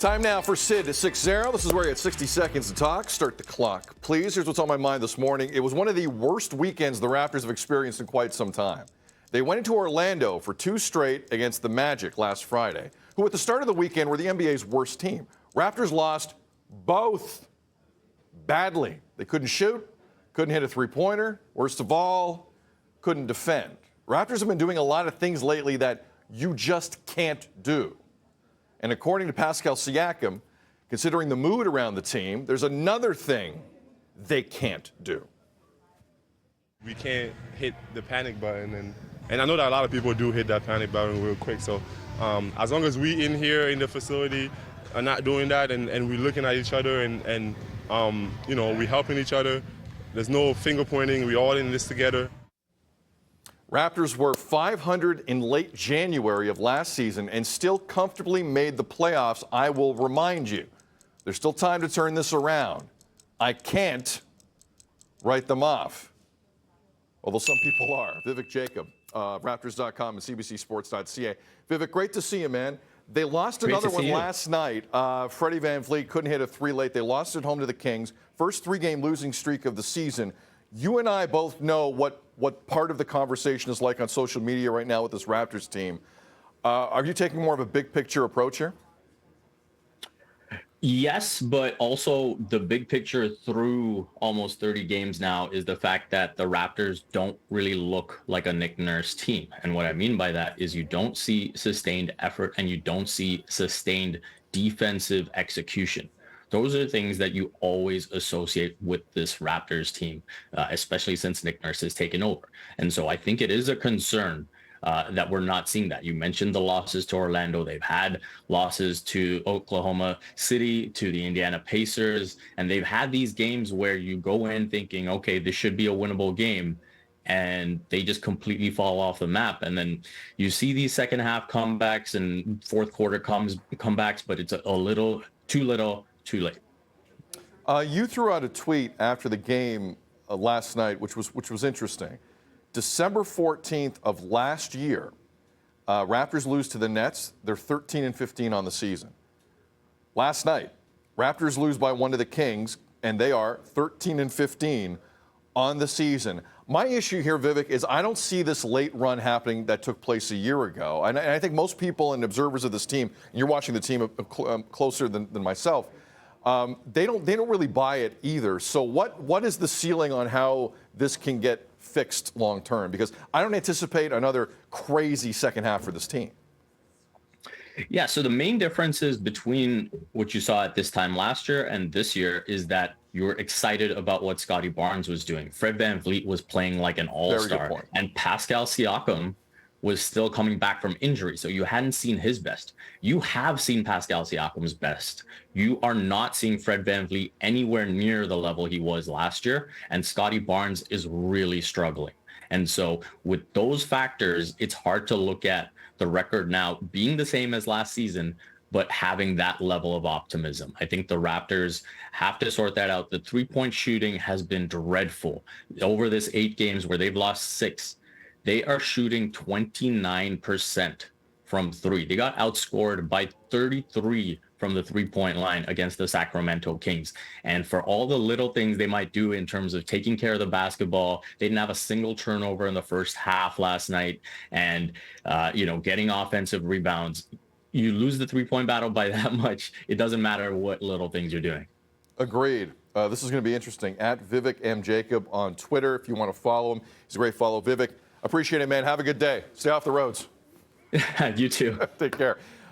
Time now for Sid to 6-0. This is where you get 60 seconds to talk. Start the clock, please. Here's what's on my mind this morning. It was one of the worst weekends the Raptors have experienced in quite some time. They went into Orlando for 2 straight against the Magic last Friday, who at the start of the weekend were the NBA's worst team. Raptors lost both badly. They couldn't shoot, couldn't hit a three-pointer. Worst of all, couldn't defend. Raptors have been doing a lot of things lately that you just can't do. And according to Pascal Siakam, considering the mood around the team, there's another thing they can't do. We can't hit the panic button, and I know that a lot of people do hit that panic button real quick. So as long as we in here in the facility are not doing that, and we're looking at each other, and you know, we helping each other, there's no finger pointing, we all in this together. Raptors were 500 in late January of last season and still comfortably made the playoffs. I will remind you, there's still time to turn this around. I can't write them off, although some people are. Vivek Jacobs, Raptors.com and CBCSports.ca. Vivek, great to see you, man. They lost another one last night. Freddie VanVleet couldn't hit a 3 late. They lost at home to the Kings. First 3-game losing streak of the season. You and I both know what part of the conversation is like on social media right now with this Raptors team. Are you taking more of a big picture approach here? Yes, but also the big picture through almost 30 games now is the fact that the Raptors don't really look like a Nick Nurse team. And what I mean by that is you don't see sustained effort and you don't see sustained defensive execution. Those are things that you always associate with this Raptors team, especially since Nick Nurse has taken over. And so I think it is a concern that we're not seeing that. You mentioned the losses to Orlando. They've had losses to Oklahoma City, to the Indiana Pacers, and they've had these games where you go in thinking, okay, this should be a winnable game, and they just completely fall off the map. And then you see these second half comebacks and fourth quarter comebacks, but it's a little, too late. You threw out a tweet after the game last night, which was interesting. December 14th of last year, Raptors lose to the Nets. They're 13-15 on the season. Last night, Raptors lose by 1 to the Kings, and they are 13-15 on the season. My issue here, Vivek, is I don't see this late run happening that took place a year ago. And I think most people and observers of this team, and you're watching the team closer than myself, they don't really buy it either. So what is the ceiling on how this can get fixed long term? Because I don't anticipate another crazy second half for this team. Yeah, so the main differences between what you saw at this time last year and this year is that you were excited about what Scottie Barnes was doing. Fred VanVleet was playing like an all-star, and Pascal Siakam was still coming back from injury, so you hadn't seen his best. You have seen Pascal Siakam's best. You are not seeing Fred VanVleet anywhere near the level he was last year, and Scottie Barnes is really struggling. And so with those factors, it's hard to look at the record now being the same as last season, but having that level of optimism. I think the Raptors have to sort that out. The three-point shooting has been dreadful. Over this 8 games where they've lost 6, they are shooting 29% from 3. They got outscored by 33 from the three-point line against the Sacramento Kings. And for all the little things they might do in terms of taking care of the basketball, they didn't have a single turnover in the first half last night, and getting offensive rebounds. You lose the three-point battle by that much, it doesn't matter what little things you're doing. Agreed. This is going to be interesting. At Vivek M. Jacob on Twitter, if you want to follow him. He's a great follow. Vivek, appreciate it, man. Have a good day. Stay off the roads. You too. Take care.